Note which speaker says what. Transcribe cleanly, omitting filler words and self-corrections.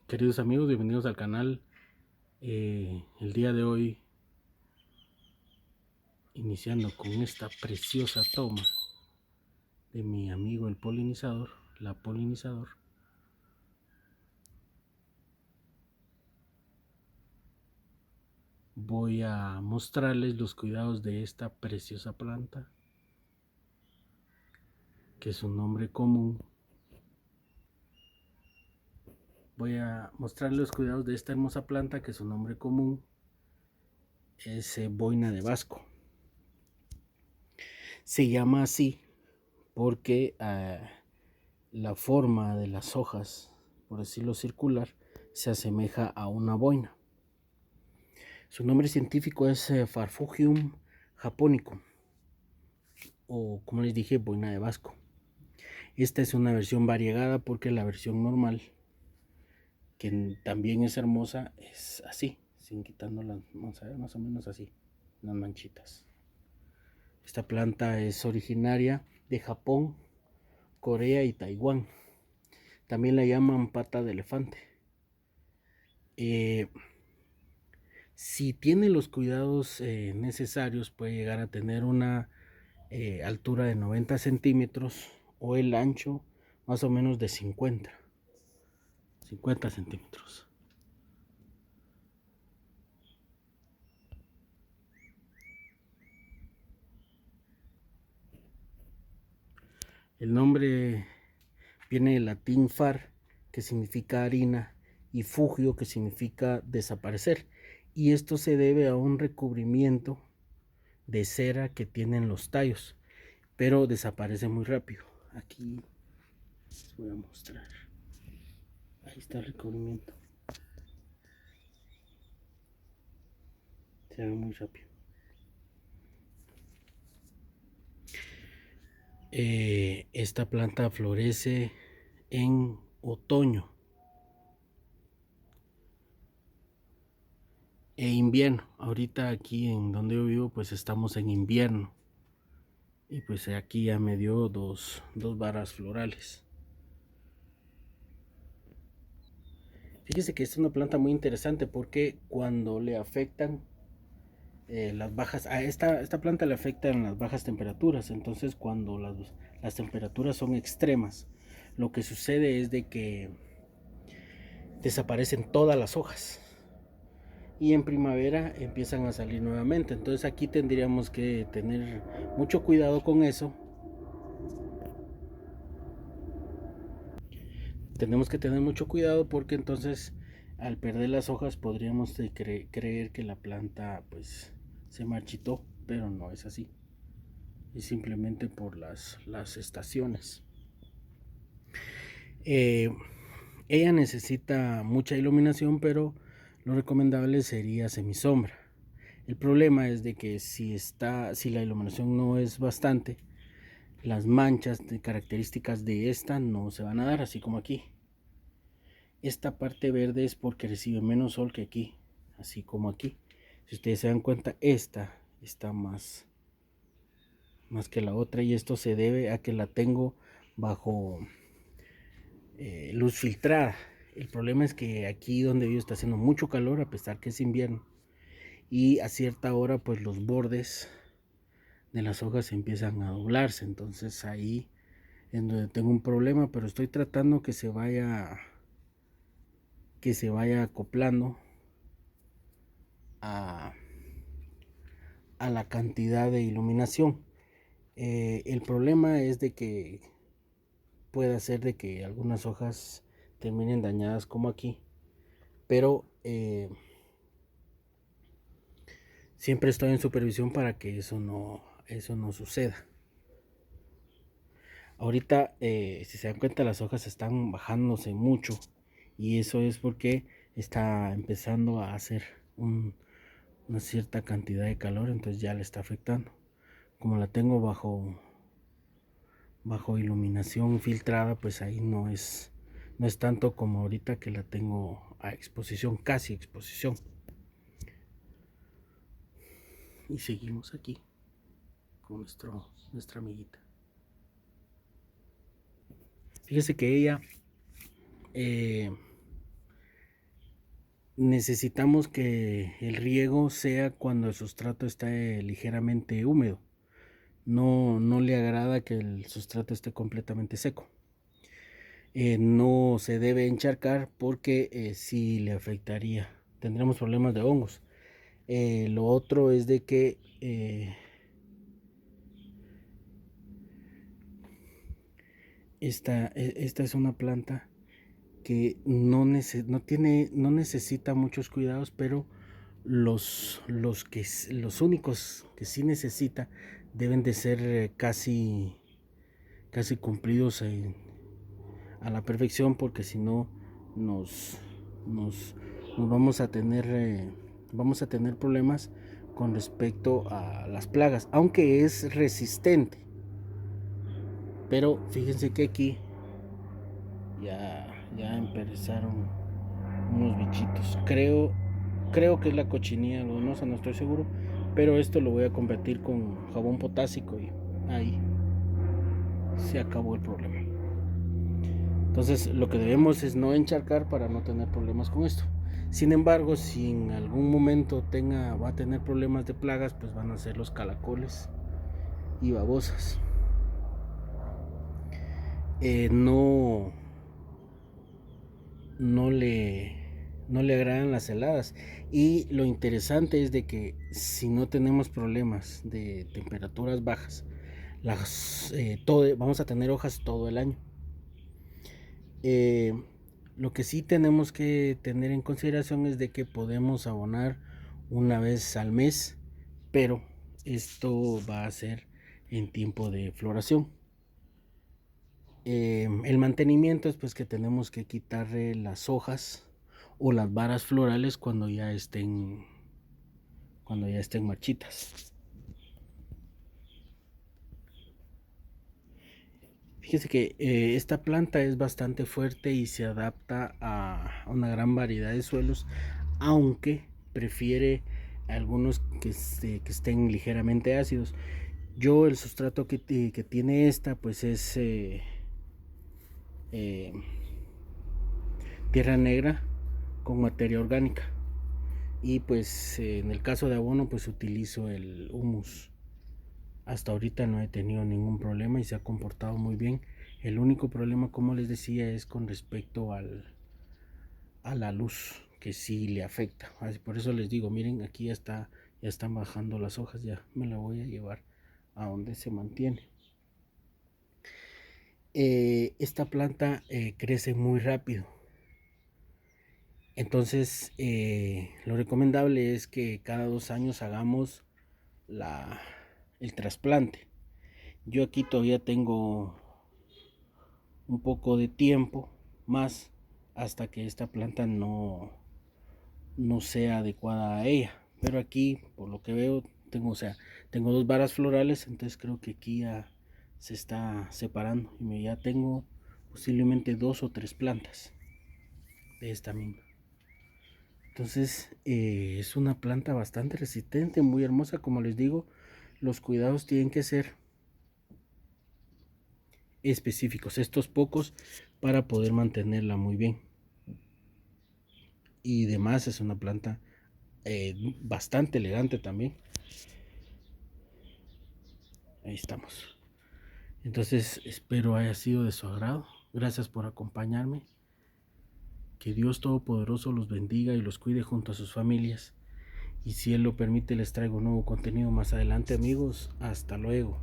Speaker 1: Queridos amigos, bienvenidos al canal. El día de hoy, iniciando con esta preciosa toma de mi amigo el polinizador, la polinizador, voy a mostrarles los cuidados de esta preciosa planta, que es un nombre común. Voy a mostrarles los cuidados de esta hermosa planta, que su nombre común es boina de Basco. Se llama así porque la forma de las hojas, por decirlo circular, se asemeja a una boina. Su nombre científico es Farfugium japonicum, o como les dije, boina de Basco. Esta es una versión variegada porque la versión normal, que también es hermosa, es así, sin quitando las, vamos a ver, más o menos así, las manchitas. Esta planta es originaria de Japón, Corea y Taiwán. También la llaman pata de elefante. Si tiene los cuidados necesarios, puede llegar a tener una altura de 90 centímetros o el ancho más o menos de 50 centímetros. El nombre viene del latín far, que significa harina, y fugio, que significa desaparecer. Y esto se debe a un recubrimiento de cera que tienen los tallos, pero desaparece muy rápido. Aquí les voy a mostrar. Ahí está el recubrimiento. Se ve muy rápido. Esta planta florece en otoño e invierno. Ahorita aquí en donde yo vivo pues estamos en invierno, y pues aquí ya me dio dos varas florales. Fíjese que es una planta muy interesante porque cuando le afectan las bajas, a esta planta le afectan las bajas temperaturas. Entonces cuando las temperaturas son extremas, lo que sucede es de que desaparecen todas las hojas y en primavera empiezan a salir nuevamente. Entonces aquí tendríamos que tener mucho cuidado con eso. Tenemos que tener mucho cuidado porque entonces al perder las hojas podríamos creer que la planta pues se marchitó, pero no es así. Es simplemente por las estaciones. Ella necesita mucha iluminación, pero lo recomendable sería semisombra. El problema es de que si la iluminación no es bastante, las manchas de características de esta no se van a dar, así como aquí. Esta parte verde es porque recibe menos sol que aquí, así como aquí. Si ustedes se dan cuenta, esta está más que la otra, y esto se debe a que la tengo bajo luz filtrada. El problema es que aquí donde vivo está haciendo mucho calor a pesar que es invierno, y a cierta hora pues los bordes de las hojas empiezan a doblarse. Entonces ahí es donde tengo un problema, pero estoy tratando que se vaya acoplando a la cantidad de iluminación. El problema es de que puede ser de que algunas hojas terminen dañadas como aquí, pero siempre estoy en supervisión para que eso no suceda. Ahorita si se dan cuenta, las hojas están bajándose mucho, y eso es porque está empezando a hacer una cierta cantidad de calor, entonces ya le está afectando. Como la tengo bajo iluminación filtrada, pues ahí no es tanto como ahorita que la tengo a exposición, casi exposición. Y seguimos aquí con nuestra amiguita. Fíjese que ella necesitamos que el riego sea cuando el sustrato está ligeramente húmedo. No le agrada que el sustrato esté completamente seco. No se debe encharcar porque sí le afectaría. Tendremos problemas de hongos. Lo otro es de que esta es una planta que no necesita muchos cuidados, pero los únicos que sí necesita deben de ser casi cumplidos a la perfección, porque si no nos, nos, nos vamos a tener problemas con respecto a las plagas, aunque es resistente. Pero fíjense que aquí ya empezaron unos bichitos. Creo que es la cochinilla lodonosa, no estoy seguro. Pero esto lo voy a convertir con jabón potásico y ahí se acabó el problema. Entonces lo que debemos es no encharcar para no tener problemas con esto. Sin embargo, si en algún momento va a tener problemas de plagas, pues van a ser los calacoles y babosas. No, no le no le agradan las heladas, y lo interesante es de que si no tenemos problemas de temperaturas bajas, vamos a tener hojas todo el año. Lo que sí tenemos que tener en consideración es de que podemos abonar una vez al mes, pero esto va a ser en tiempo de floración. El mantenimiento es pues que tenemos que quitarle las hojas o las varas florales cuando ya estén marchitas. Fíjense que esta planta es bastante fuerte y se adapta a una gran variedad de suelos, aunque prefiere algunos que estén ligeramente ácidos. Yo el sustrato que tiene esta pues es eh, tierra negra con materia orgánica, y pues en el caso de abono pues utilizo el humus. Hasta ahorita no he tenido ningún problema y se ha comportado muy bien. El único problema, como les decía, es con respecto a la luz, que sí le afecta. Por eso les digo, miren, aquí ya están bajando las hojas, ya me la voy a llevar a donde se mantiene. Esta planta crece muy rápido. Entonces, lo recomendable es que cada 2 años hagamos el trasplante. Yo aquí todavía tengo un poco de tiempo más hasta que esta planta no sea adecuada a ella. Pero aquí, por lo que veo, tengo 2 varas florales, entonces creo que aquí ya se está separando y ya tengo posiblemente 2 o 3 plantas de esta misma. Entonces es una planta bastante resistente, muy hermosa. Como les digo, los cuidados tienen que ser específicos, estos pocos, para poder mantenerla muy bien. Y demás es una planta bastante elegante también. Ahí estamos. Entonces espero haya sido de su agrado. Gracias por acompañarme. Que Dios Todopoderoso los bendiga y los cuide junto a sus familias. Y si Él lo permite, les traigo nuevo contenido más adelante, amigos. Hasta luego.